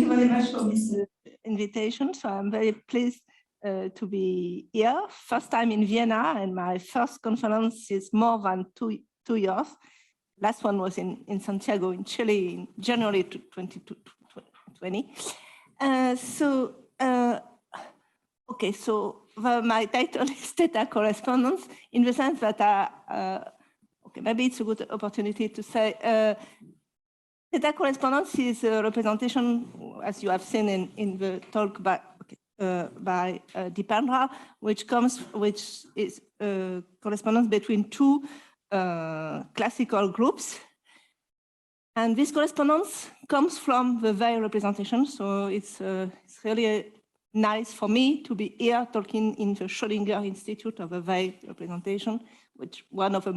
you very much for this invitation. So I'm very pleased to be here. First time in Vienna, and my first conference is more than two years. Last one was in Santiago in Chile in January 2020. Okay, so my title is Theta Correspondence, in the sense that, okay, maybe it's a good opportunity to say, Theta Correspondence is a representation, as you have seen in the talk by Deependra, which is correspondence between two classical groups. And this correspondence comes from the Weil representation. So it's really nice for me to be here talking in the Schrödinger Institute of the Weil representation, which one of the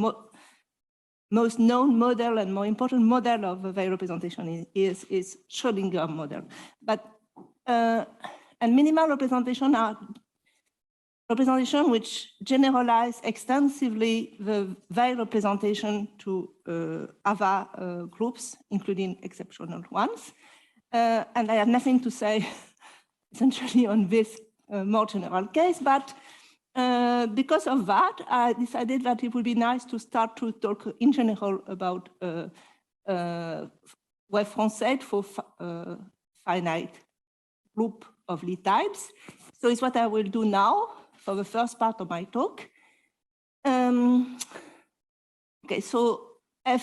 most known model and more important model of the Weil representation is Schrödinger model. But and minimal representation are representation which generalize extensively the Weil representation to other groups, including exceptional ones. And I have nothing to say essentially on this more general case, but because of that, I decided that it would be nice to start to talk in general about wave français for finite group of Lie types. So it's what I will do now for the first part of my talk. Okay, so I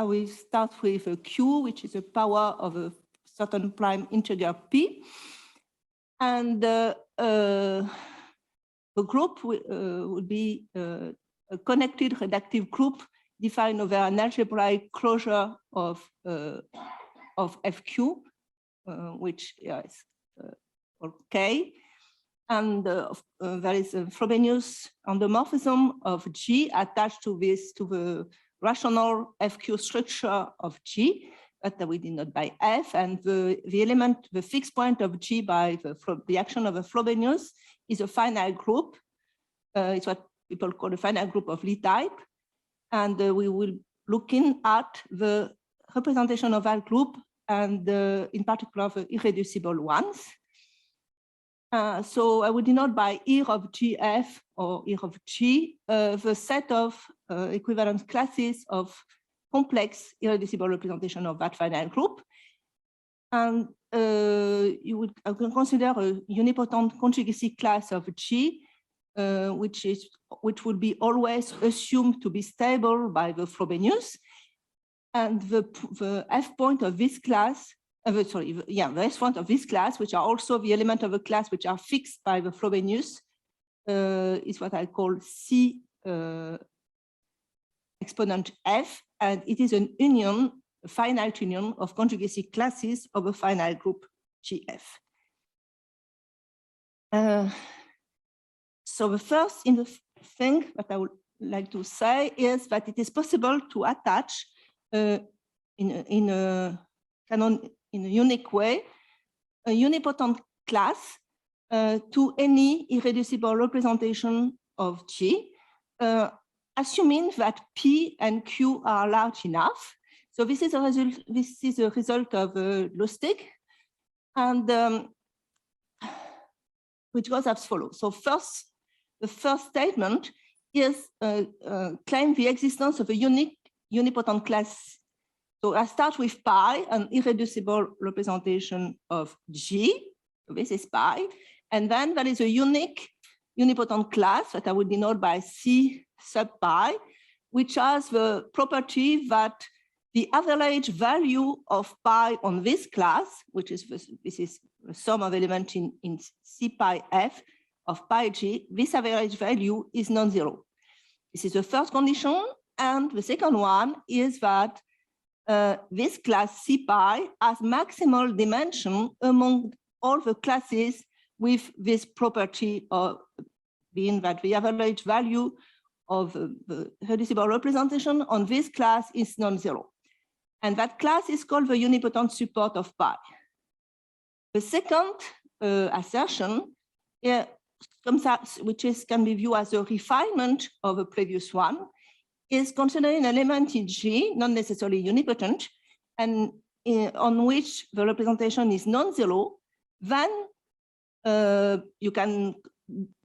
will start with a Q, which is the power of a certain prime integer P. And the group would be a connected reductive group defined over an algebraic closure of FQ, which is K. And there is a Frobenius endomorphism of G attached to the rational FQ structure of G that we denote by F, and the fixed point of G by the action of a Frobenius is a finite group. It's what people call a finite group of Lie type. And we will looking at the representation of that group and in particular the irreducible ones. So I would denote by E of GF or E of G the set of equivalent classes of complex irreducible representation of that finite group. And you would consider a unipotent conjugacy class of G, which would be always assumed to be stable by the Frobenius. And the F point of this class, the S point of this class, which are also the element of a class which are fixed by the Frobenius, is what I call C exponent F, and it is an union, a finite union of conjugacy classes of a finite group GF. So the first thing that I would like to say is that it is possible to attach in a unique way a unipotent class to any irreducible representation of G, assuming that P and Q are large enough. So this is a result. This is a result of Lustig, and which goes as follows. So first, the first statement is claim the existence of a unique unipotent class. So I start with pi, an irreducible representation of G. So this is pi, and then there is a unique unipotent class that I would denote by C sub pi, which has the property that the average value of pi on this class, which is this is the sum of elements in C pi f of pi G, this average value is non-zero. This is the first condition, and the second one is that this class C pi has maximal dimension among all the classes with this property of being that the average value of the reducible representation on this class is non-zero. And that class is called the unipotent support of pi. The second assertion, which can be viewed as a refinement of a previous one, is considering an element in G, not necessarily unipotent, and on which the representation is non-zero, then you can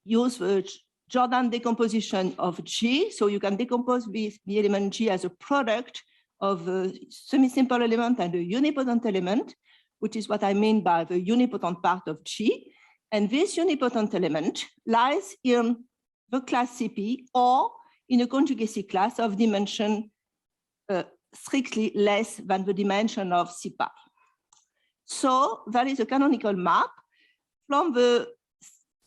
use the Jordan decomposition of G. So you can decompose the element G as a product of a semi-simple element and a unipotent element, which is what I mean by the unipotent part of G. And this unipotent element lies in the class CP or in a conjugacy class of dimension strictly less than the dimension of C pi. So that is a canonical map from the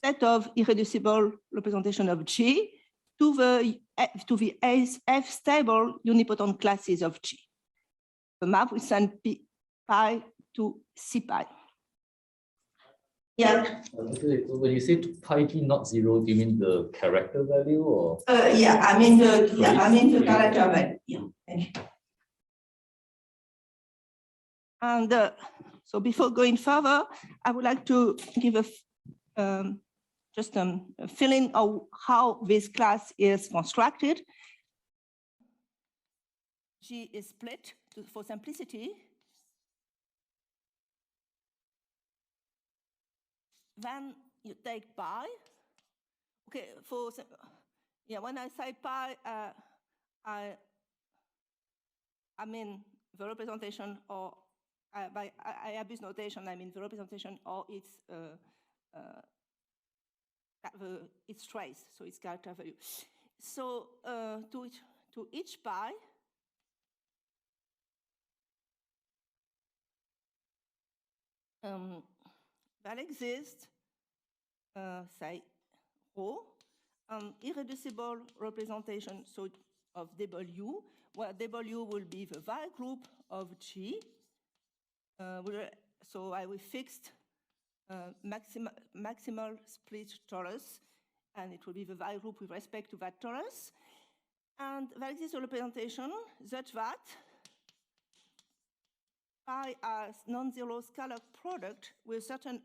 set of irreducible representation of G to the F-stable unipotent classes of G. The map will send P pi to C pi. Yeah. When you say pi t not zero, do you mean the character value or? Yeah, I mean the character value. Yeah. And so before going further, I would like to give a just a feeling of how this class is constructed. G is split for simplicity. Then you take pi. Okay, when I say pi, I mean the representation, or by IABUS notation, I mean the representation or its trace, so its character value. So to each pi, that exists, say, rho, an irreducible representation of W, where W will be the Weyl group of G. So I will fixed maximal split torus, and it will be the Weyl group with respect to that torus. And there exists a representation such that pi as non-zero scalar product with certain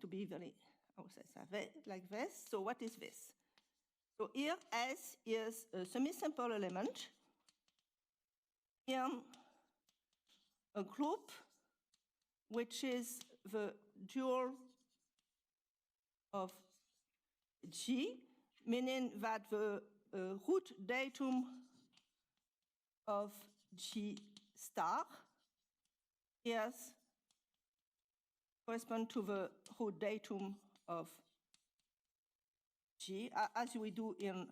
to be very, how say that, like this. So what is this? So here S is a semi-simple element in a group which is the dual of G, meaning that the root datum of G star is correspond to the root datum of G, as we do in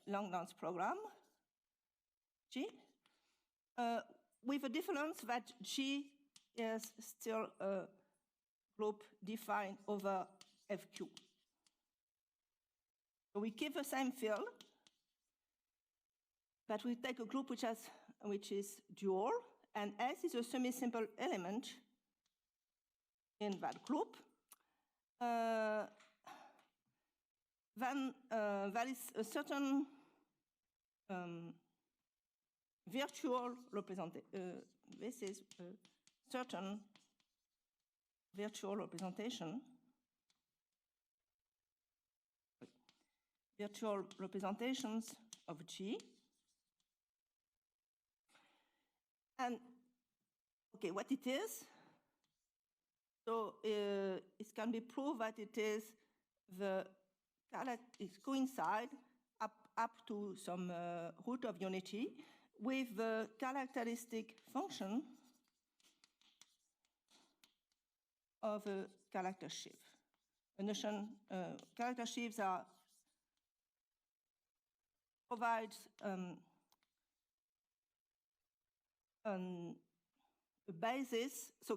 Langland's program, G, with a difference that G is still a group defined over FQ. So we keep the same field, but we take a group which is dual, and S is a semi-simple element in that group. Then there is a certain virtual representation. This is a certain virtual representation. Virtual representations of G. And okay, what it is? So it can be proved that it is it coincide up to some root of unity with the characteristic function of a character sheaf. A notion, character sheaves provides a basis. So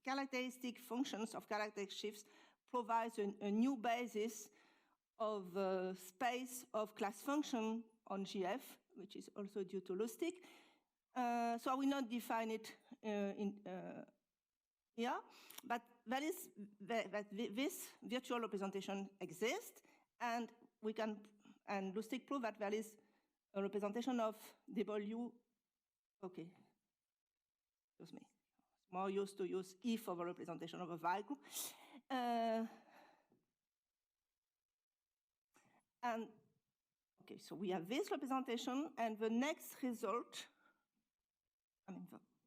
characteristic functions of character sheaves provides a new basis of space of class function on GF, which is also due to Lustig. So I will not define it here, but that is that this virtual representation exists, and we can, and Lustig prove that there is a representation of W. Okay, excuse me. More used to use E for the representation of a Weyl group. And Okay, so we have this representation, and the next result,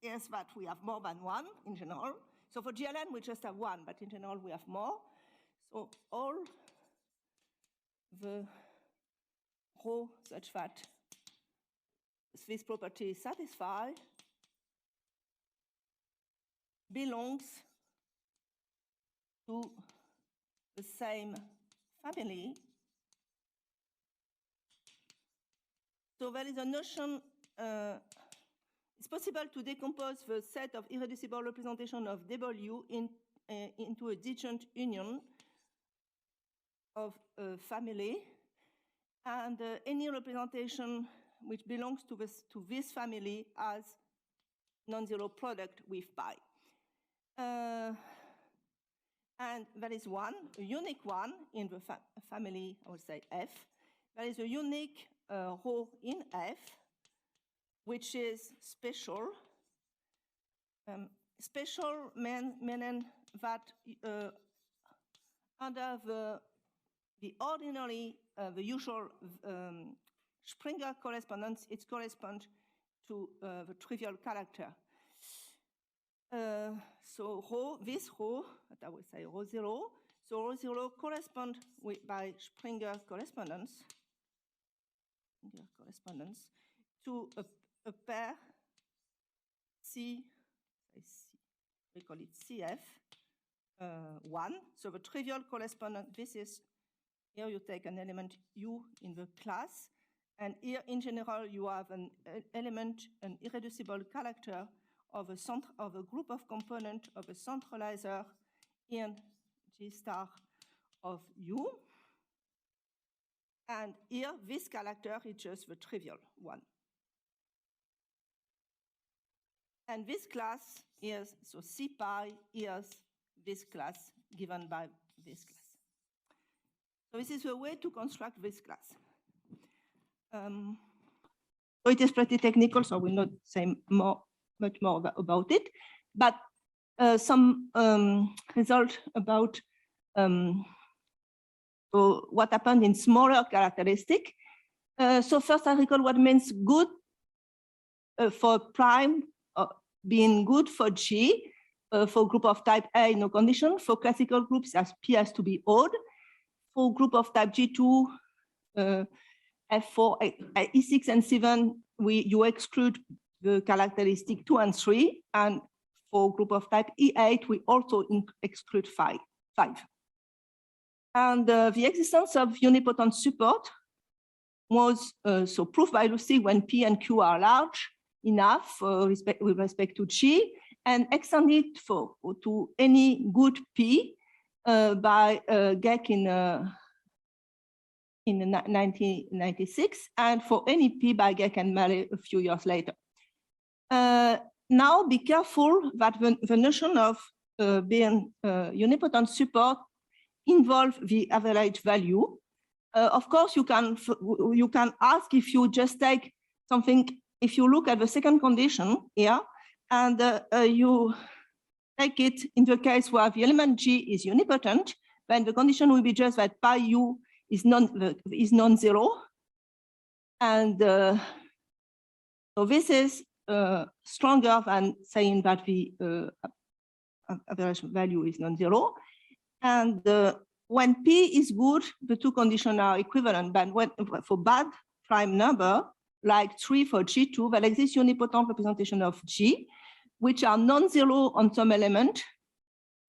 is that we have more than one in general. So for GLN, we just have one, but in general, we have more. So all the rho such that this property is satisfied belongs to the same family. So there is a notion, it's possible to decompose the set of irreducible representation of W into a disjunct union of a family, and any representation which belongs to this family as non-zero product with pi. And there is one, a unique one in the family, I would say F. There is a unique rho in F, which is special. Special meaning that under the ordinary, the usual Springer correspondence, it corresponds to the trivial character. So rho, this rho, I would say rho 0. So rho 0 corresponds by Springer correspondence to a pair C, we call it CF 1. So the trivial correspondence, this is, here you take an element U in the class, and here in general you have an element, an irreducible character of a group of components of a centralizer in G star of U. And here, this character is just the trivial one. And this class is, so C pi is this class given by this class. So this is a way to construct this class. So it is pretty technical, so I will not say much more about it, but some result about what happened in smaller characteristic. So first I recall what means good for prime being good for G, for group of type A, no condition. For classical groups, as P has to be odd. For group of type G2, F4, E6 and 7, you exclude the characteristic 2 and 3. And for group of type E8, we also exclude 5. And the existence of unipotent support was so proved by Lucy when P and Q are large enough with respect to G, and extended to any good P by Geck in 1996, and for any P by Geck and Mallet a few years later. Now be careful that the notion of being unipotent support involve the average value. Of course, you can ask if you just take something, if you look at the second condition here, and you take it in the case where the element G is unipotent, then the condition will be just that pi u is non-zero. And so this is stronger than saying that the average value is non-zero. And when P is good, the two conditions are equivalent. But for bad prime number, like 3 for G2, there exists unipotent representation of G, which are non-zero on some element,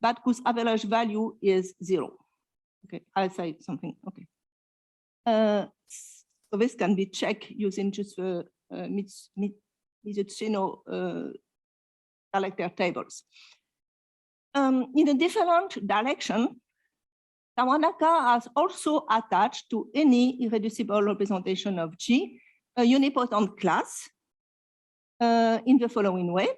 but whose average value is 0. Okay, I'll say something. Okay. So this can be checked using just the Mizutsino character tables. In a different direction, Tawanaka has also attached to any irreducible representation of G a unipotent class in the following way.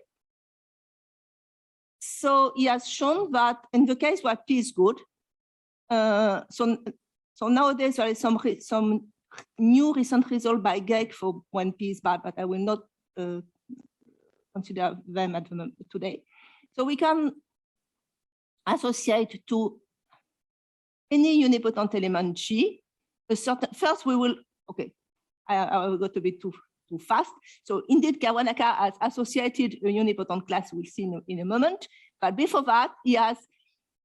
So he has shown that in the case where P is good, so nowadays there is some new recent result by Geck for when P is bad, but I will not consider them at the moment today. So we can associate to any unipotent element G a certain, first we will, okay, I will go a bit too fast. So indeed, Kawamaka has associated a unipotent class we'll see in a moment. But before that, he has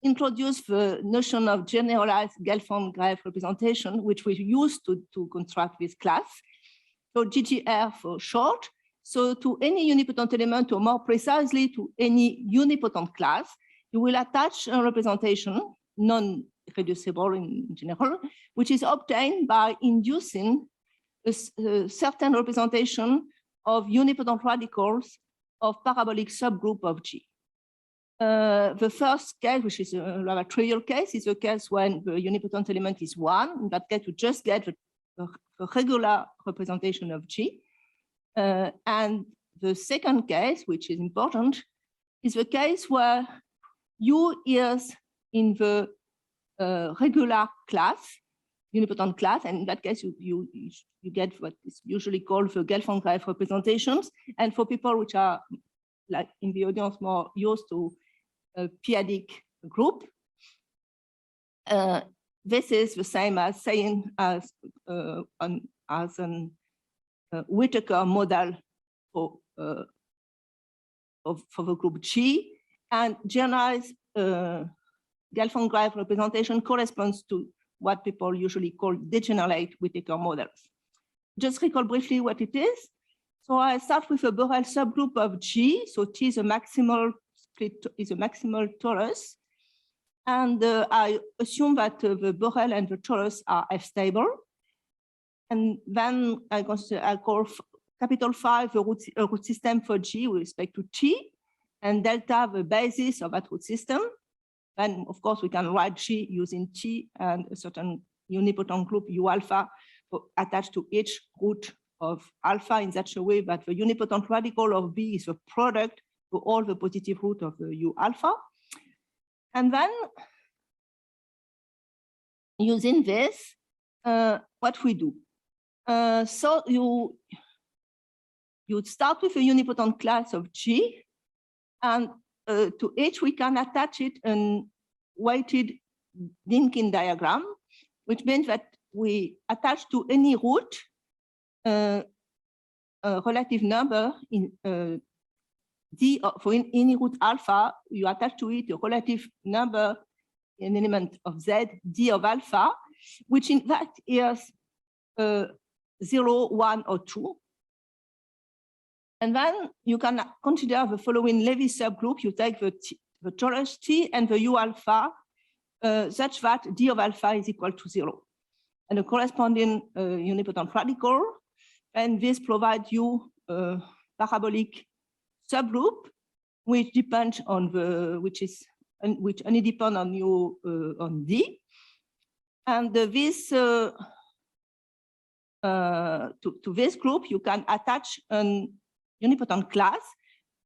introduced the notion of generalized Gelfand-Graefe representation, which we use to construct this class. So GGR for short. So to any unipotent element, or more precisely to any unipotent class, you will attach a representation, non-reducible in general, which is obtained by inducing a certain representation of unipotent radicals of parabolic subgroup of G. The first case, which is a rather trivial case, is a case when the unipotent element is 1. In that case, you just get a regular representation of G. And the second case, which is important, is the case where U is in the regular class, unipotent class, and in that case, you get what is usually called the Gelfand-Graefe representations. And for people which are, like in the audience, more used to a p-adic group, this is the same as saying as an Whittaker model for the group G, and generalized Gelfand-Graefe representation corresponds to what people usually call degenerate Whittaker models. Just recall briefly what it is. So I start with a Borel subgroup of G. So T is a maximal split, is a maximal torus. And I assume that the Borel and the torus are F-stable. And then I call capital phi a root system for G with respect to T, and delta the basis of that root system. Then, of course, we can write G using T and a certain unipotent group U alpha attached to each root of alpha in such a way that the unipotent radical of B is the product for all the positive root of the U alpha. And then, using this, what we do. So you start with a unipotent class of G, and to each we can attach it a weighted Dynkin diagram, which means that we attach to any root a relative number in D for any root alpha. You attach to it a relative number, an element of Z, D of alpha, which in fact is 0, 1, or 2. And then you can consider the following Levy subgroup. You take the torus T and the U alpha such that D of alpha is equal to 0. And the corresponding unipotent radical, and this provides you a parabolic subgroup which depends on which only depend on you on D. And this to this group you can attach an unipotent class,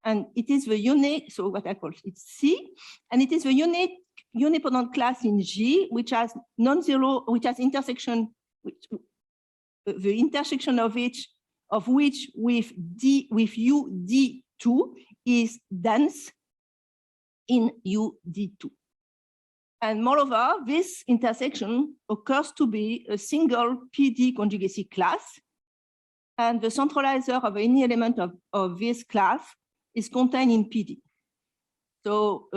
and it is the unique, so what I call it C, and it is the unique unipotent class in G which has non-zero, which has intersection, the intersection of which with U D2 is dense in U D2. And moreover, this intersection occurs to be a single PD conjugacy class, and the centralizer of any element of this class is contained in PD. So,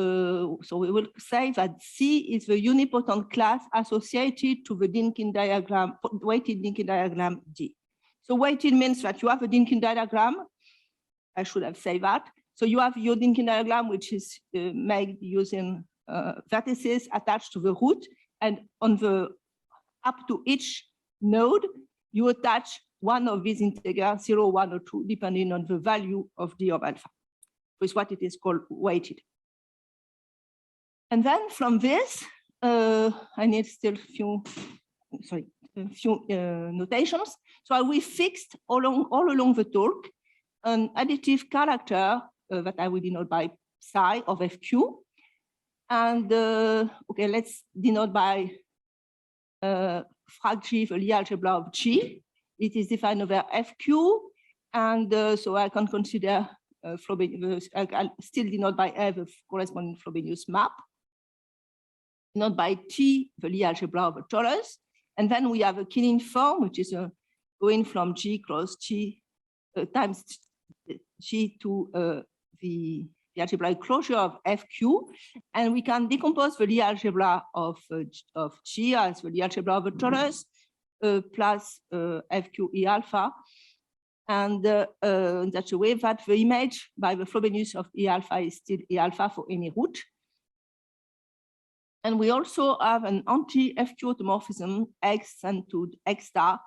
so we will say that C is the unipotent class associated to the Dynkin diagram, weighted Dynkin diagram D. So weighted means that you have a Dynkin diagram. I should have said that. So you have your Dynkin diagram, which is made using vertices attached to the root, and on the up to each node, you attach one of these integers, 0, 1, or 2, depending on the value of D of alpha, which is what it is called weighted. And then from this, I need still a few notations. So we fixed all along the talk an additive character that I will denote by psi of FQ. And okay, let's denote by frag G, the Lie algebra of G. It is defined over FQ, and so I can consider I'll still denote by F the corresponding Frobenius map. Denote by T the Lie algebra of a torus, and then we have a Killing form, which is a going from G cross G times G to the algebraic closure of FQ, and we can decompose the Lie algebra of G as the Lie algebra of a torus plus FQ E alpha, and in such a way that the image by the Frobenius of E alpha is still E alpha for any root. And we also have an anti-FQ automorphism X and to X star,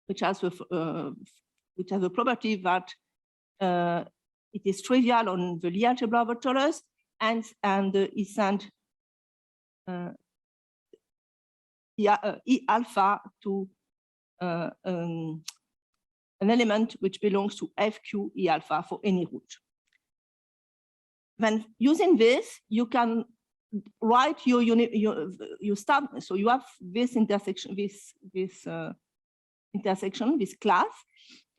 which has a property that it is trivial on the Lie algebra of a torus, and is sent E alpha to an element which belongs to FQ E alpha for any root. Then using this, you can write your unit. You start. So you have this intersection, this class.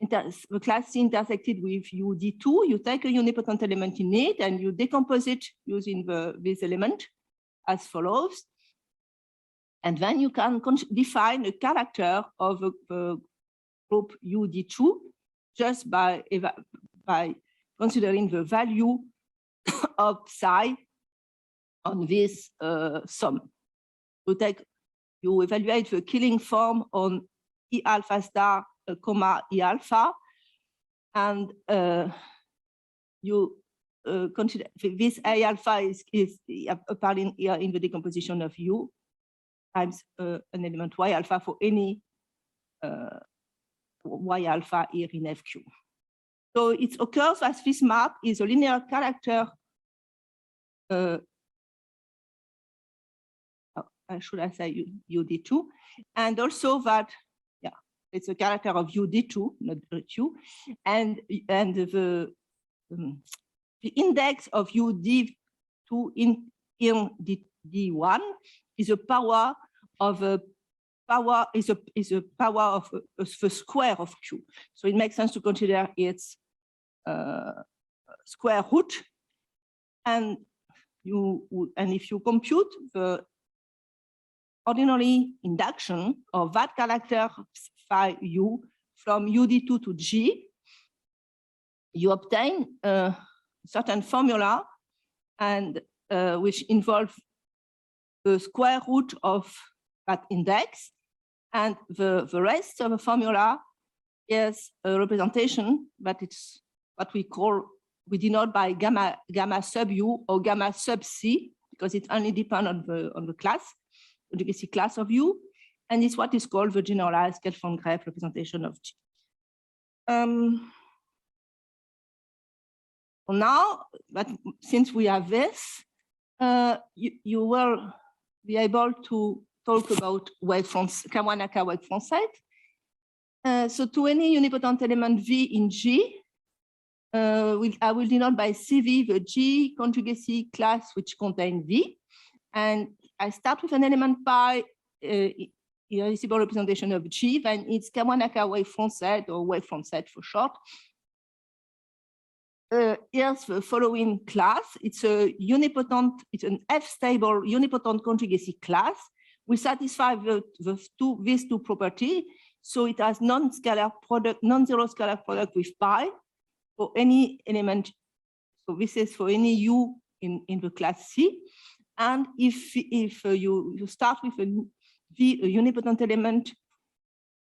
The class C intersected with UD2. You take a unipotent element in it and you decompose it using this element as follows. And then you can define a character of a group UD2 just by considering the value of psi on this sum. You evaluate the killing form on E alpha star, comma E alpha, and you consider this A alpha is apparent here in the decomposition of U times an element Y alpha for any Y alpha here in FQ. So it occurs as this map is a linear character. Should I say UD2, and also that it's a character of UD2, not Q, and the index of UD2 in D1 is a power of the square of Q. So it makes sense to consider its square root, and if you compute the ordinary induction of that character phi U from UD2 to G, you obtain a certain formula, and which involves the square root of that index, and the rest of the formula is a representation, but it's what we denote by gamma sub U or gamma sub C, because it only depends on the class, the class of U, and it's what is called the generalized Gelfand-Graefe representation of G. Now, but since we have this, you will be able to talk about Kawanoka wavefront set. So to any unipotent element V in G, I will denote by CV the G conjugacy class which contains V. And I start with an element pi, irreducible representation of G, then it's Kawanoka wavefront set, or wavefront set for short. Here's the following class. It's a unipotent, it's an F-stable unipotent conjugacy class. We satisfy these two properties. So it has non-scalar product, non-zero scalar product with pi for any element. So this is for any U in the class C. And if you start with a unipotent element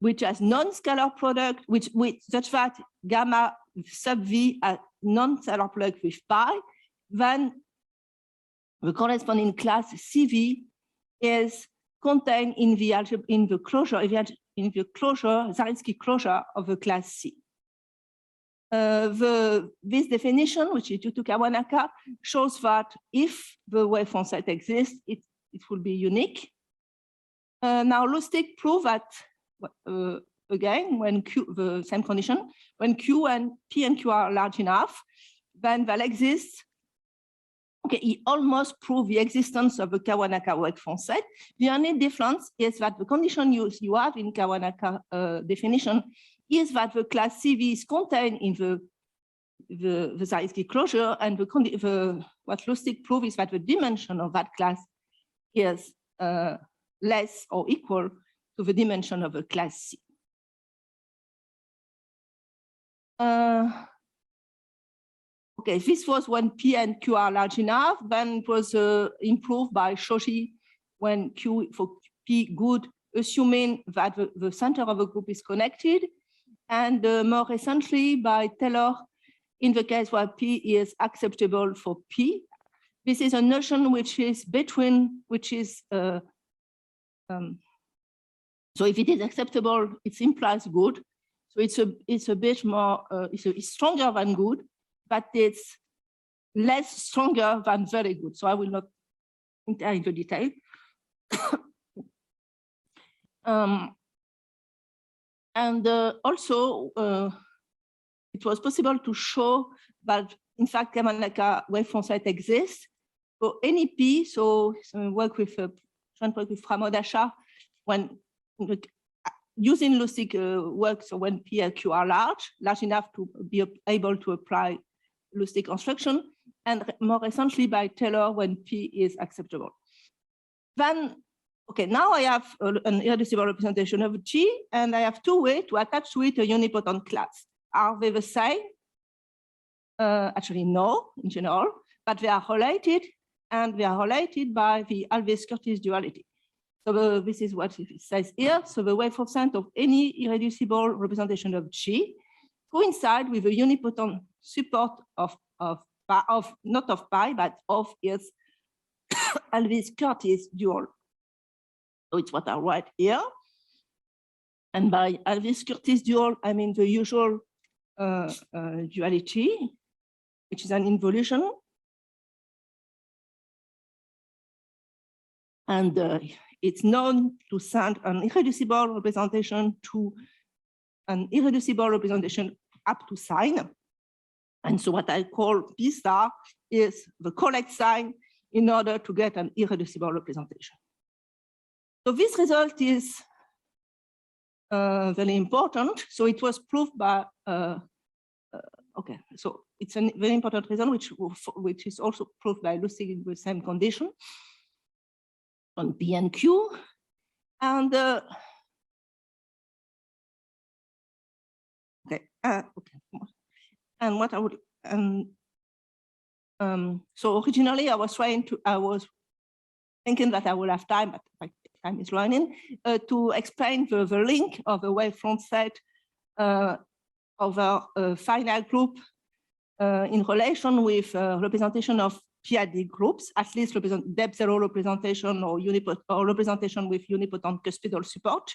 which has non-scalar product, which such that gamma sub V a non-scalar product with pi, then the corresponding class CV is contained in the closure Zariski closure of the class C. This definition, which is due to Kawanoka, shows that if the wavefront set exists, it will be unique. Now Lustig proved that again, when the same condition, when Q and P and Q are large enough, then they'll exist. Okay, he almost proved the existence of a Kawanoka wavefront set. The only difference is that the condition you have in Kawanoka definition is that the class CV is contained in the Zariski closure, and what Lustig proved is that the dimension of that class is less or equal to the dimension of a class C. Okay, this was when P and Q are large enough. Then it was improved by Shoshi when Q for P good, assuming that the center of a group is connected. And more recently by Taylor in the case where P is acceptable for P. This is a notion which is between, so if it is acceptable, it implies good. So it's a bit more, it's stronger than good, but it's less stronger than very good. So I will not enter into detail. Also, it was possible to show that, in fact, Yamanaka wavefront set exists for any P. So work with Pramod when using Lustig works when P and Q are large enough to be able to apply Lustig construction, and more recently by Taylor when P is acceptable. Then, okay, now I have an irreducible representation of G, and I have two ways to attach to it a unipotent class. Are they the same? Actually, no, in general, but they are related, and they are related by the Alves-Curtis duality. So this is what it says here. So the wavefront set of any irreducible representation of G coincide with a unipotent support of not of pi, but of its Alves-Curtis dual. So it's what I write here. And by Alves-Curtis dual, I mean the usual duality, which is an involution. And it's known to send an irreducible representation to an irreducible representation up to sign. And so what I call P star is the correct sign in order to get an irreducible representation. So this result is very important. So it was proved by, okay, so it's a very important result, which is also proved by Lustig in the same condition on P and Q. And okay, and what I would, so originally I was thinking that I will have time, but time is running, to explain the link of the wavefront set over a finite group in relation with representation of p-adic groups, at least depth zero representation or representation with unipotent cuspidal support.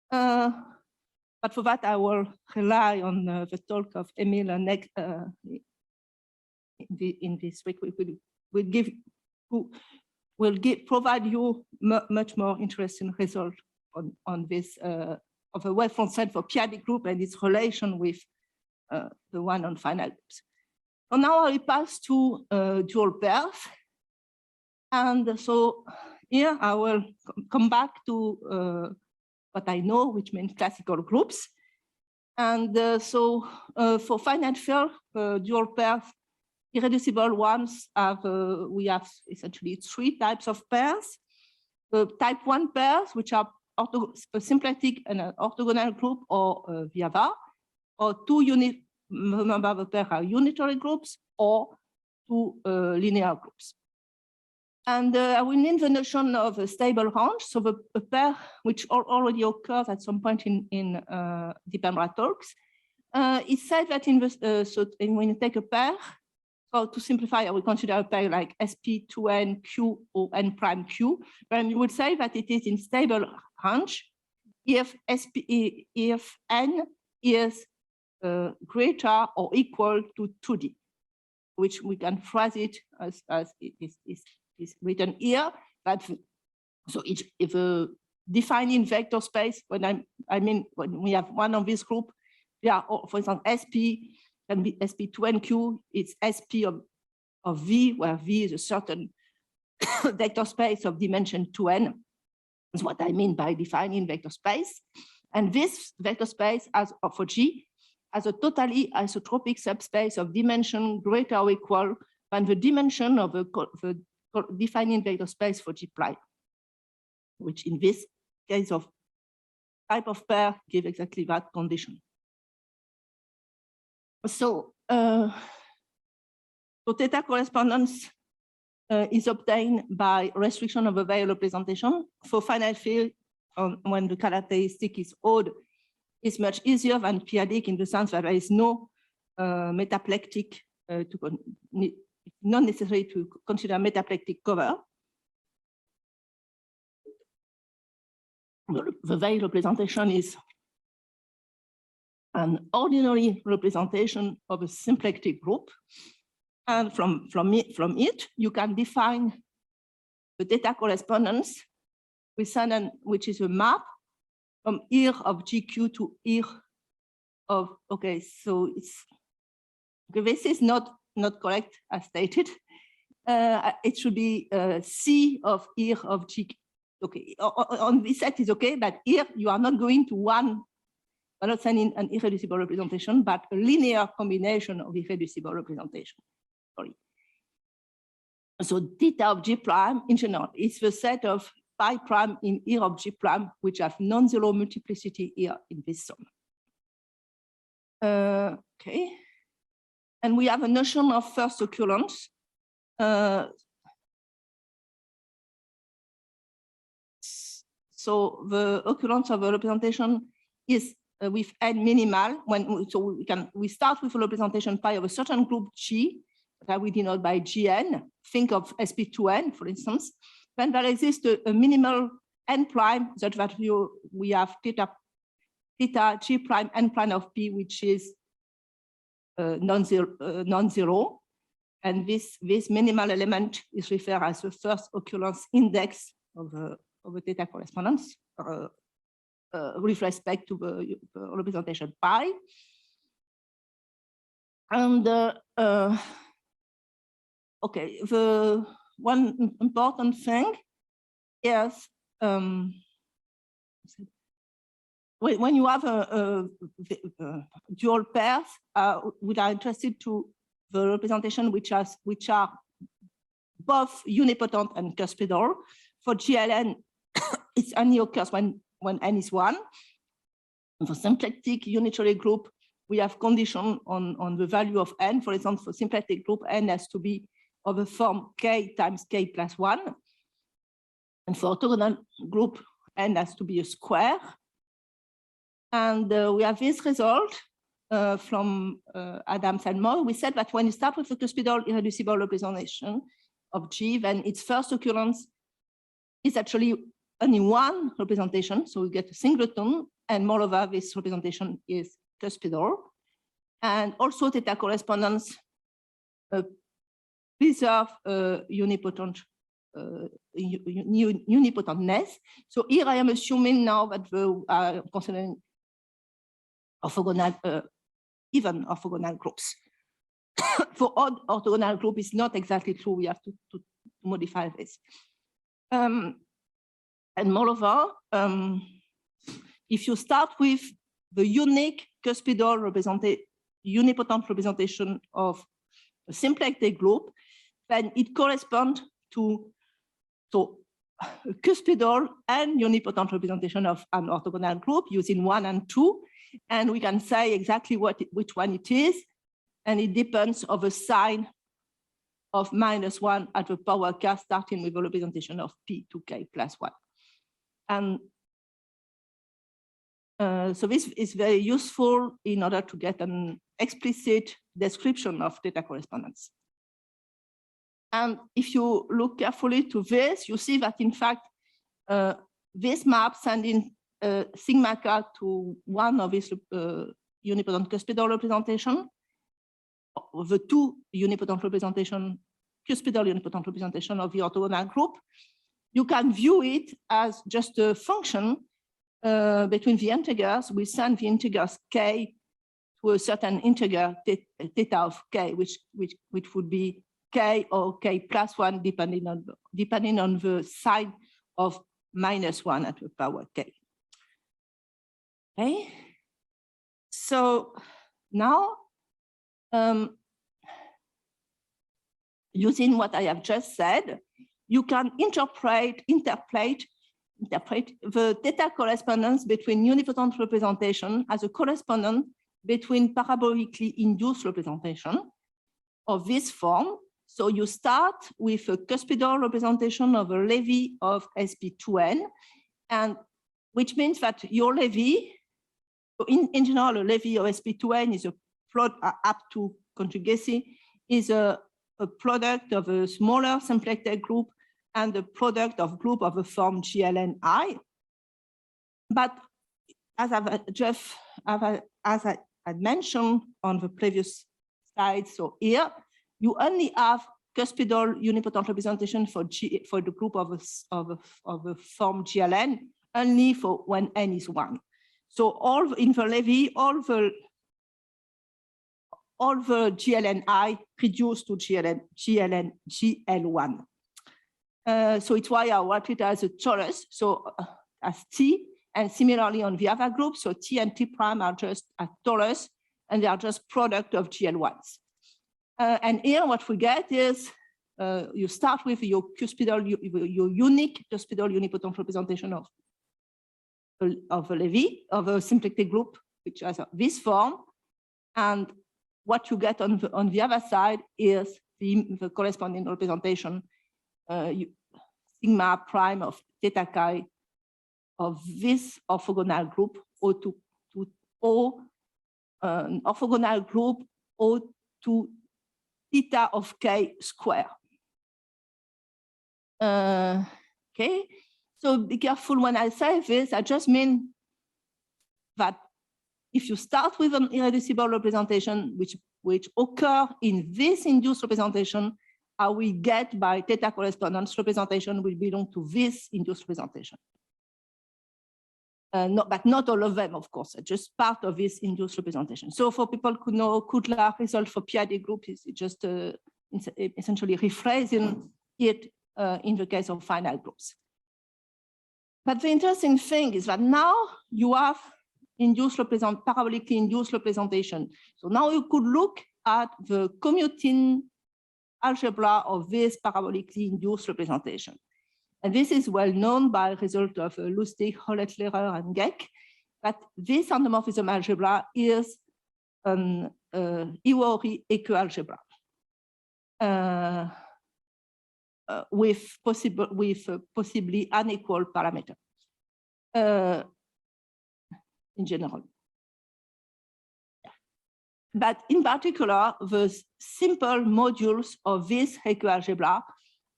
But for that, I will rely on the talk of Emil and Nick in this week. We'll provide you much more interesting result on this of a wavefront set for p-adic group and its relation with the one on finite groups. So now I pass to dual pairs. And so here I will come back to what I know, which means classical groups. And so for finite field, dual pairs, irreducible ones have, we have essentially three types of pairs. Type 1 pairs, which are a symplectic and an orthogonal group or VAVA, or two member of the pair are unitary groups or two linear groups. And I will name the notion of a stable range. So a pair which already occurs at some point in Dipendra talks. It said that in the, so when you take a pair, so to simplify, I will consider a pair like SP2N Q or N prime Q, then you would say that it is in stable range if N is greater or equal to 2D, which we can phrase it as it is written here. But so if a defining vector space, when when we have one of this group, yeah, for example, SP can be SP2NQ, it's SP of V, where V is a certain vector space of dimension 2n. That's what I mean by defining vector space. And this vector space, as for G, has a totally isotropic subspace of dimension greater or equal than the dimension of the defining vector space for G prime, which in this case of type of pair give exactly that condition. So, theta correspondence is obtained by restriction of a variable representation. For finite field, when the characteristic is odd, it's much easier than p-adic in the sense that there is no metaplectic, not necessary to consider metaplectic cover. The variable representation is an ordinary representation of a symplectic group. And from it, you can define the theta correspondence with which is a map from ir of GQ to ir of, okay, so it's, okay, this is not correct as stated. It should be C of ir of GQ. Okay, on this set is okay, but here you are not going to one, we're not sending an irreducible representation, but a linear combination of irreducible representation. Sorry. So theta of G prime in general is the set of pi prime in ir of G prime, which have non-zero multiplicity here in this sum. Okay. And we have a notion of first occurrence. So the occurrence of a representation is with n minimal. So we start with a representation pi of a certain group G that we denote by Gn. Think of sp2n, for instance. Then there exists a minimal n prime such that we have theta G prime n prime of p, which is non-zero. And this minimal element is referred as the first occurrence index of a theta correspondence with respect to the representation pi. And okay, the one important thing is when you have a dual pairs, we are interested to the representation which are both unipotent and cuspidal. For GLN, it only occurs when n is 1. And for symplectic unitary group, we have condition on the value of n. For example, for symplectic group, n has to be of a form k times k plus 1. And for orthogonal group, n has to be a square. And we have this result from Adams and Moll. We said that when you start with a cuspidal irreducible representation of G, then its first occurrence is actually only one representation. So we get a singleton, and moreover, this representation is cuspidal. And also theta correspondence preserve unipotent unipotentness. So here I am assuming now that we are considering orthogonal, even orthogonal groups. For odd orthogonal group, it's not exactly true. We have to modify this. And moreover, if you start with the unique cuspidal unipotent representation of a symplectic group, then it corresponds to a cuspidal and unipotent representation of an orthogonal group using 1 and 2. And we can say exactly which one it is. And it depends on the sign of -1 at the power k, starting with a representation of p to k plus 1. And so this is very useful in order to get an explicit description of theta correspondence. And if you look carefully to this, you see that in fact, this map sending sigma k to one of these unipotent cuspidal representation, the two unipotent representation, cuspidal unipotent representation of the orthogonal group, you can view it as just a function between the integers. We send the integers k to a certain integer theta of k, which would be k or k plus 1, depending on the sign of -1 at the power k. Okay, so now using what I have just said, you can interpolate interpret the theta correspondence between unipotent representation as a correspondence between parabolically induced representation of this form. So you start with a cuspidal representation of a levy of SP2N, and which means that your levy, in general, a levy of SP2N is a plot up to conjugacy, is a product of a smaller symplectic group and the product of group of a form GLNI. But as I had mentioned on the previous slide, so here you only have cuspidal unipotent representation for the group of a form GLN only for when n is 1. So all in the levy, all the GLNI reduced to GL1. So it's why I write it as a torus, so as T, and similarly on the other group, so T and T prime are just a torus, and they are just product of GL1s. And here what we get is you start with your unique cuspidal unipotent representation of a levy, of a symplectic group, which has this form, and what you get on the other side is the corresponding representation, sigma prime of theta chi of this orthogonal group O to O, orthogonal group O to theta of k square. Okay, so be careful when I say this. I just mean that if you start with an irreducible representation, which occur in this induced representation, we get by theta correspondence representation will belong to this induced representation. But not all of them, of course, just part of this induced representation. So for people who know Kudla result for p-adic group is just essentially rephrasing it in the case of finite groups. But the interesting thing is that now you have parabolically induced representation. So now you could look at the commuting algebra of this parabolically induced representation. And this is well known by result of Lustig, Hollett-Lehrer, and Geck, that this endomorphism algebra is an Iwori equialgebra with possibly unequal parameter in general. But in particular, the simple modules of this equialgebra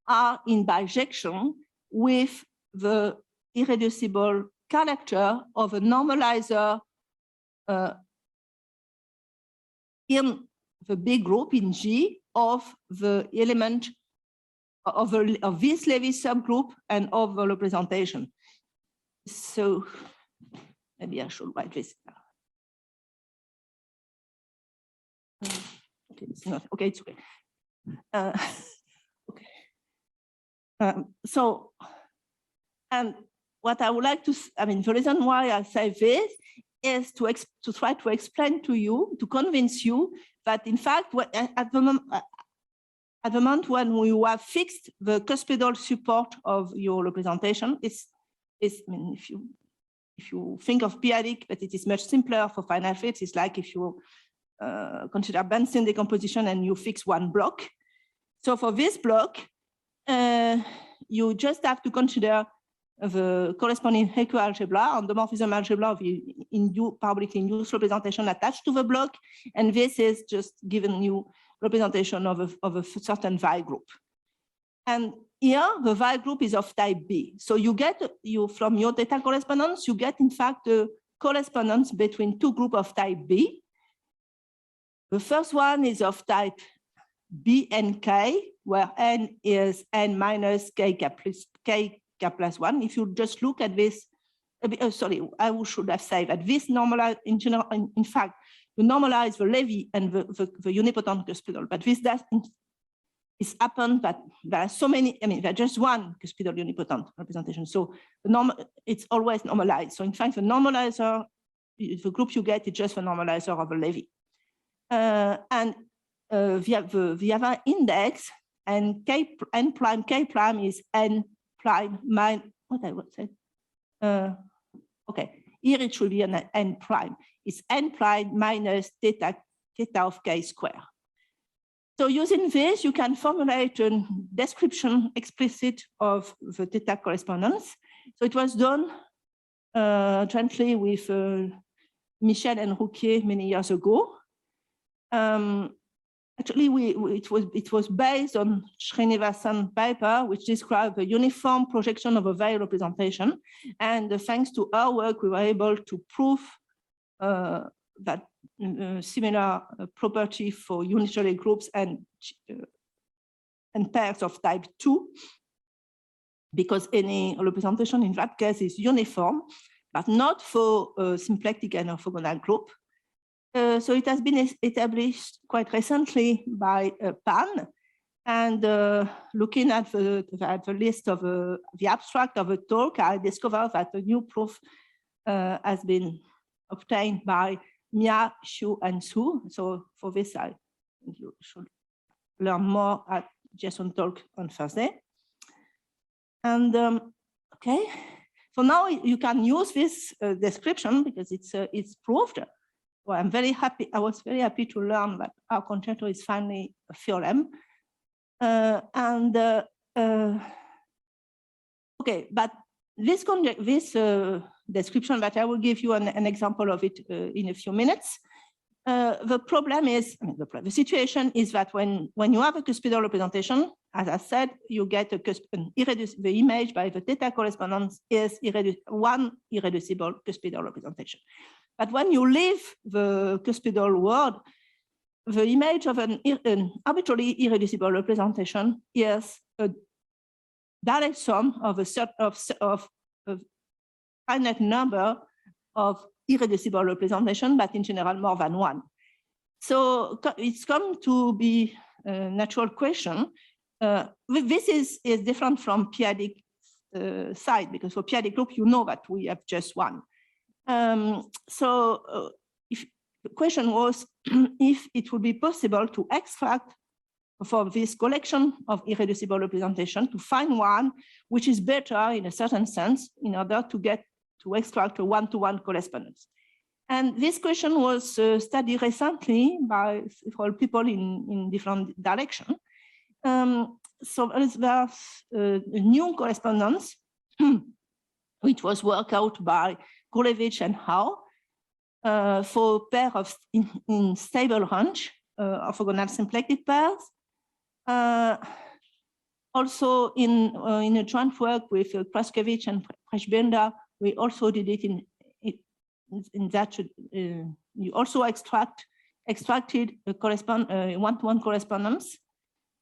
are in bijection with the irreducible character of a normalizer in the big group in G of the element of this Levy subgroup and of the representation. So maybe I should write this. Okay, it's not okay. It's okay. So, and what I would like to, the reason why I say this is to try to explain to you, to convince you that in fact, at the moment when we have fixed the cuspidal support of your representation, if you think of p-adic, but it is much simpler for finite fields. It's like if you consider Bunsen decomposition and you fix one block. So for this block, you just have to consider the corresponding equialgebra and the morphism algebra of the parabolically induced representation attached to the block. And this is just giving you representation of a certain Vi group. And here, the Vi group is of type B. So you get, from your theta correspondence, you get, in fact, a correspondence between two groups of type B. The first one is of type B and K, where n is n minus k plus 1. If you just look at this, sorry, I should have said that this normalize in general, in fact, you normalize the Levy and the unipotent cuspidal, but this doesn't. It's happened that there are so many, there's just one cuspidal unipotent representation. So it's always normalized. So in fact, the normalizer, the group you get is just the normalizer of a Levy. And the other index, and n prime k prime is n prime minus, what I would say, Okay, here it should be an n prime. It's n prime minus theta of k square. So using this, you can formulate a description explicit of the theta correspondence. So it was done jointly with Michel and Rouquier many years ago. Actually, it was based on Srinivasan paper, which described a uniform projection of a Weil representation. And thanks to our work, we were able to prove that similar property for unitary groups and pairs of type 2, because any representation in that case is uniform, but not for a symplectic and orthogonal group. So it has been established quite recently by Pan, and looking at the list of the abstract of a talk, I discovered that a new proof has been obtained by Mia, Xu, and Su. So for this, I think you should learn more at JSON talk on Thursday. And okay, so now you can use this description because it's proved. Well, I'm very happy. I was very happy to learn that our conjecture is finally a theorem. Okay, but this description, that I will give you an example of it in a few minutes. The problem is, the situation is that when you have a cuspidal representation, as I said, you get the image by the theta correspondence is one irreducible cuspidal representation. But when you leave the cuspidal world, the image of an arbitrarily irreducible representation is a direct sum of a finite number of irreducible representation, but in general more than one. So it's come to be a natural question. This is different from p-adic side, because for p-adic group, you know that we have just one. If the question was if it would be possible to extract for this collection of irreducible representation to find one which is better in a certain sense in order to extract a one-to-one correspondence. And this question was studied recently by several people in different directions. So there's a new correspondence which was worked out by Gurevich and Howe for a pair of in stable range orthogonal symplectic pairs. Also in a joint work with Kraskevich and Freshbender, we also did it in that you also extracted a one-to-one correspondence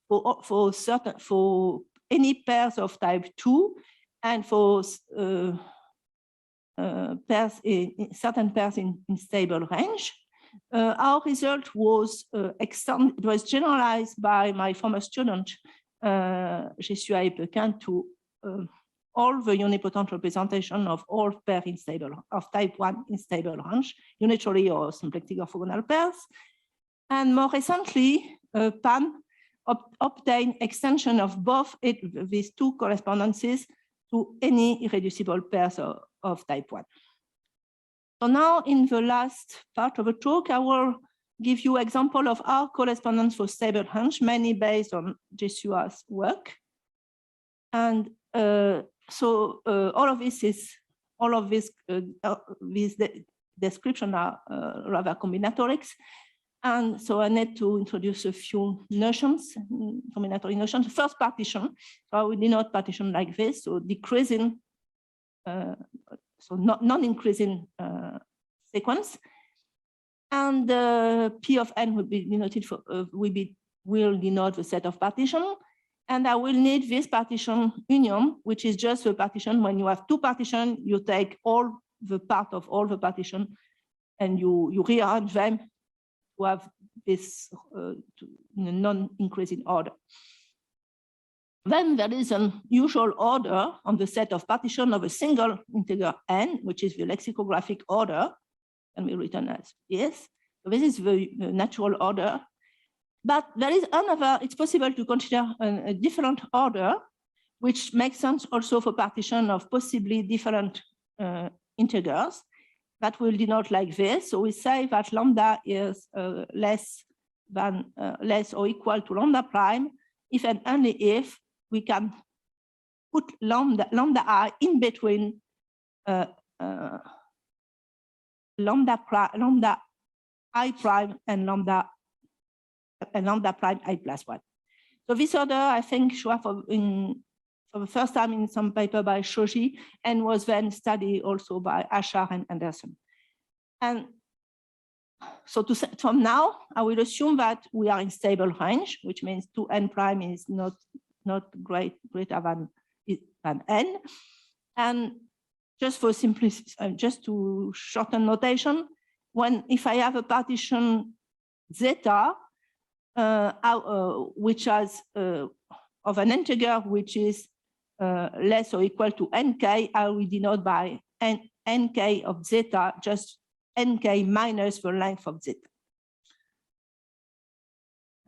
for any pairs of type 2 and for certain pairs in stable range. Our result was it was generalized by my former student ESI April to all the unipotent representation of all pairs in stable of type 1 in stable range, unitary or symplectic orthogonal pairs. And more recently, Pan obtained extension of both these two correspondences to any irreducible pairs of type 1. So now in the last part of the talk, I will give you example of our correspondence for stable range, mainly based on Jesua's work. And all of these descriptions are rather combinatorics. And so I need to introduce a few notions, combinatory notions. First, partition. So we denote partition like this, so decreasing, so non-increasing sequence. And P of n will be denoted for will denote the set of partition. And I will need this partition union, which is just a partition. When you have two partitions, you take all the part of all the partition and you rearrange them to have this in a non-increasing order. Then there is an usual order on the set of partition of a single integer n, which is the lexicographic order, and we written as yes. So this is the natural order. But there is another, it's possible to consider a different order, which makes sense also for partition of possibly different integers that will denote like this. So we say that lambda is less or equal to lambda prime if and only if we can put lambda I in between lambda I prime and lambda prime I plus 1. So this order, I think, show up for the first time in some paper by Shoji and was then studied also by Ashar and Anderson. And so from now, I will assume that we are in stable range, which means 2n prime is not greater than n. And just for simplicity, just to shorten notation, if I have a partition zeta, which has of an integer which is less or equal to nk, I will denote by nk of zeta, just nk minus the length of zeta.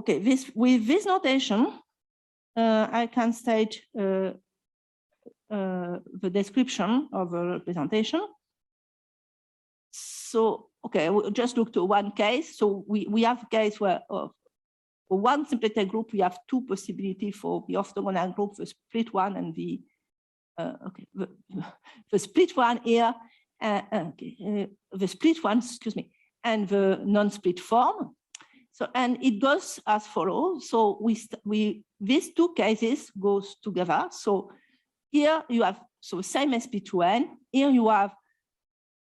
Okay, with this notation, I can state the description of a representation. So, okay, we'll just look to one case. So we have a case where for one simpleton group, we have two possibilities for the orthogonal group, the split one and the split one here, the split one, excuse me, and the non-split form. So, and it goes as follows. So these two cases goes together. So here you have, so same SP2N, here you have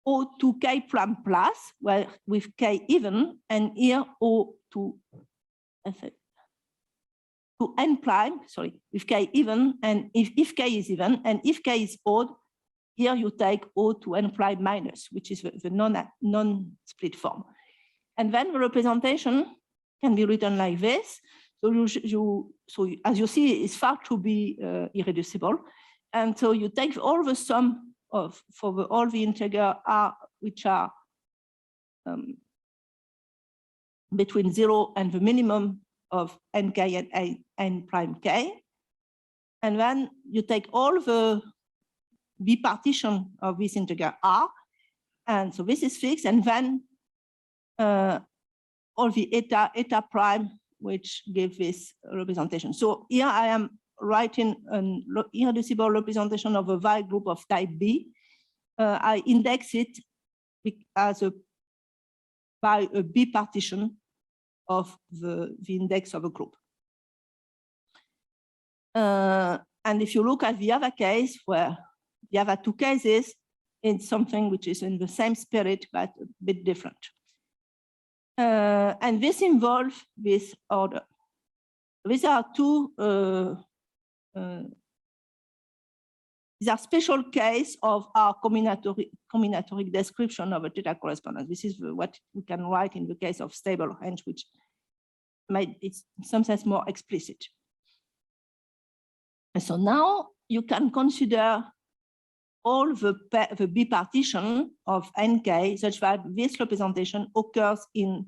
O2K prime plus, well, with K even, and here O2 to n prime, sorry, with K even, and if K is even, and if K is odd, here you take O to n prime minus, which is the non-split form. And then the representation can be written like this. So as you see, it's far to be irreducible. And so you take all the sum for all the integer R, which are between 0 and the minimum of nk and n prime k. And then you take all the bipartition of this integer R. And so this is fixed. And then all the eta prime, which give this representation. So here I am writing an irreducible representation of a Weil group of type B. I index it as by a bipartition of the index of a group. And if you look at the other case, where the other two cases, it's something which is in the same spirit, but a bit different. And this involves this order. These are two, these are special case of our combinatoric description of a theta correspondence. This is what we can write in the case of stable range, which made it in some sense more explicit. And so now you can consider all the bipartition of nk such that this representation occurs in,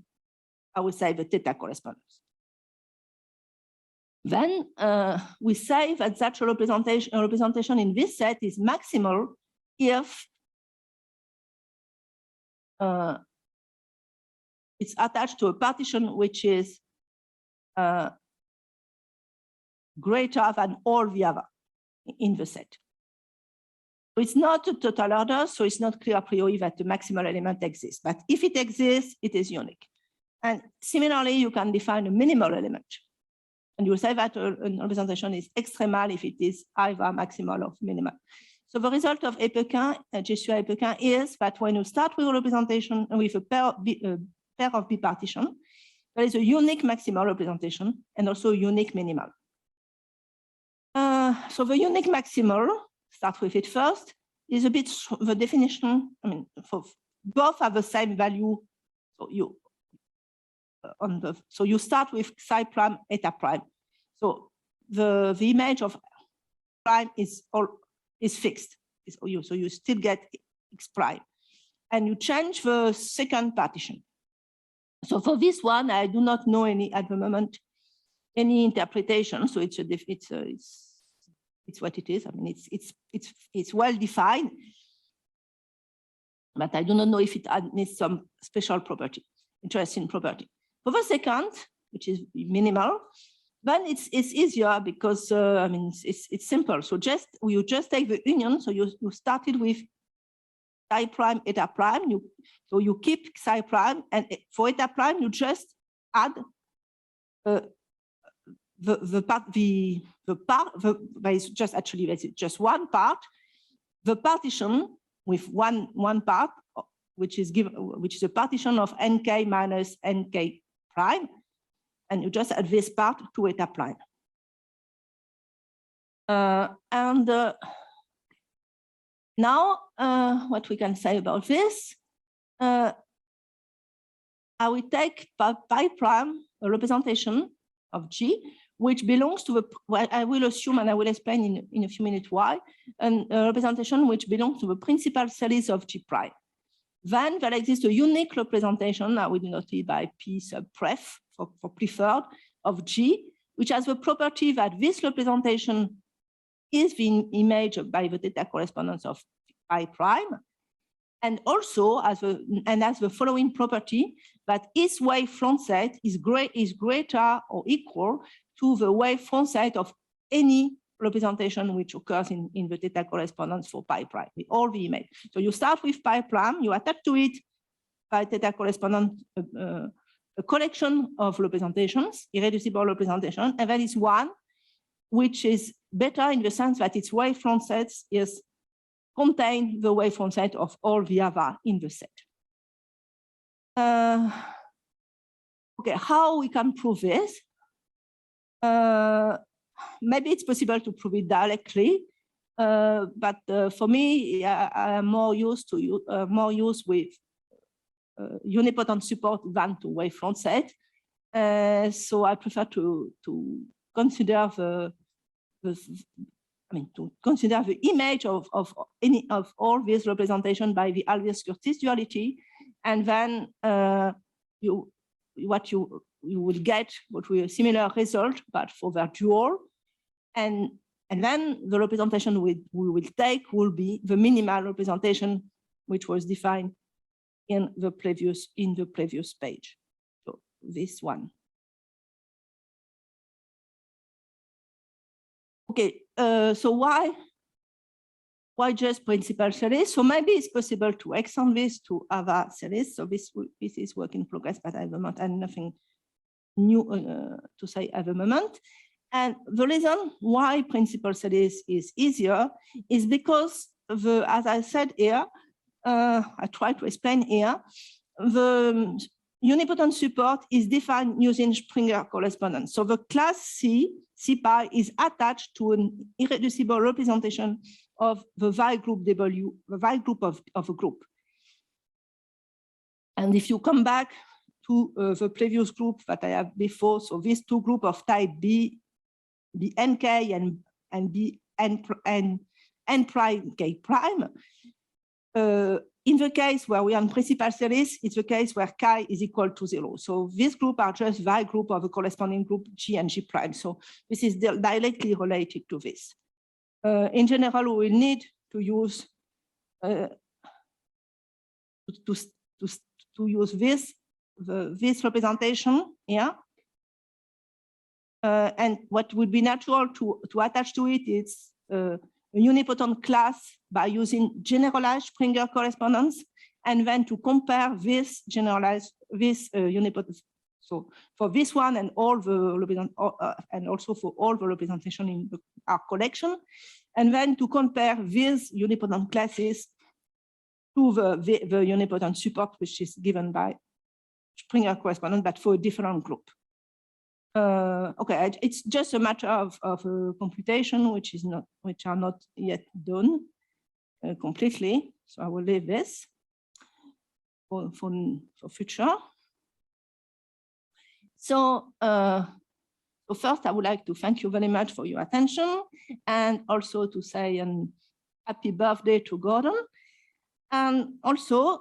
I would say, the theta correspondence. Then we say that such a representation in this set is maximal if it's attached to a partition which is greater than all the other in the set. So it's not a total order, so it's not clear a priori that the maximal element exists. But if it exists, it is unique. And similarly, you can define a minimal element. And you say that a representation is extremal if it is either maximal or minimal. So the result of Epequin, Jesua Epequin, is that when you start with a representation with a pair of bipartition, there is a unique maximal representation and also a unique minimal. So the unique maximal, start with it first, is a bit the definition. I mean, for both have the same value. So you start with psi prime, eta prime. So the image of prime is fixed. So you still get x prime, and you change the second partition. So for this one, I do not know at the moment any interpretation. So it's what it is. I mean, it's well defined. but I do not know if it needs some special property, interesting property. For the second, which is minimal, then it's easier because I mean it's simple. So you just take the union. So you started with psi prime, eta prime. So you keep psi prime, and for eta prime you just add it's just one part, the partition with one part, which is a partition of nk minus nk prime, and you just add this part to eta prime. Now what we can say about this, I will take pi prime, a representation of G, which belongs to I will assume, and I will explain in a few minutes why, a representation which belongs to the principal series of G prime. Then there exists a unique representation, I will denote it by P sub pref for preferred, of G, which has the property that this representation is the image by the theta correspondence of pi prime, and also has the following property that its wave front set is greater or equal to the wave front set of any representation which occurs in the theta correspondence for pi prime, all the image. So you start with pi prime, you attach to it by theta correspondence a collection of representations, irreducible representation, and that is one which is better in the sense that its wave front sets contain the wave front set of all the other in the set. Okay, how we can prove this? Maybe it's possible to prove it directly, but for me, I am more used with unipotent support than to wave front set. So I prefer to consider the image of all these representations by the Alves-Curtis duality, and then what you will get what will be a similar result, but for their dual, and then the representation we will take will be the minimal representation which was defined in the previous page. So this one. Okay, so why just principal series? So maybe it's possible to extend this to other series. So this is work in progress, but I have nothing new to say at the moment. And the reason why principal series is easier is because as I said here, I try to explain here, the unipotent support is defined using Springer correspondence. So the class C pi is attached to an irreducible representation of the Weil group W, the Weil group of a group. And if you come back to the previous group that I have before, so these two groups of type B, nk and B n prime k prime, in the case where we are in principal series, it's the case where chi is equal to 0. So these groups are just Weil group of a corresponding group G and G prime. So this is directly related to this. In general, we will need to use this representation here. And what would be natural to attach to it is a unipotent class by using generalized Springer correspondence, and then to compare this unipotent. So for this one and all the and also for all the representation in our collection, and then to compare these unipotent classes to the unipotent support, which is given by Springer correspondence, but for a different group. Okay, it's just a matter of computation, which are not yet done completely. So I will leave this for future. So, first, I would like to thank you very much for your attention, and also to say a happy birthday to Gordon. And also,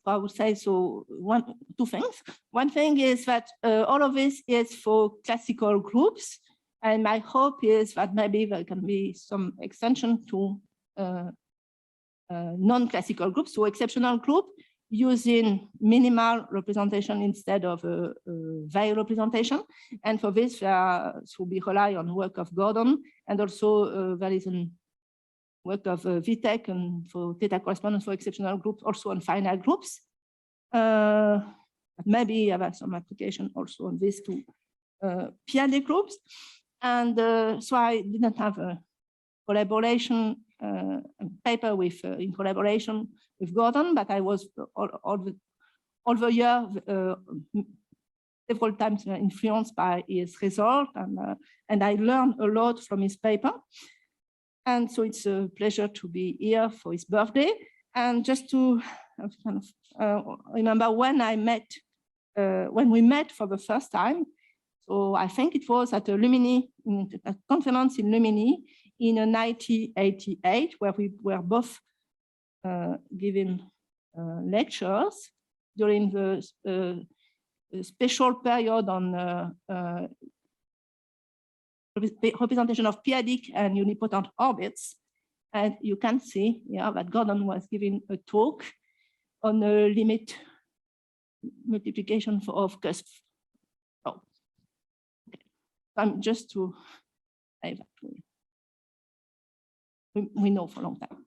I would say two things. One thing is that all of this is for classical groups, and my hope is that maybe there can be some extension to non-classical groups, so exceptional group, using minimal representation instead of a Weil representation. And for this, so we rely on work of Gordon, and also there is a work of VTech and for theta correspondence for exceptional groups, also on finite groups. Maybe I have some application also on these two p-adic groups. And so I didn't have a collaboration paper with in collaboration with Gordon, but I was all the year several times influenced by his result, and I learned a lot from his paper. And so it's a pleasure to be here for his birthday. And just to kind of remember when I met, when we met for the first time. So I think it was at a Lumini, a conference in Lumini in 1988, where we were both giving lectures during the special period on representation of p-adic and unipotent orbits. And you can see here that Gordon was giving a talk on the limit multiplication of cusps. Oh. Okay. Just to say that we know for a long time.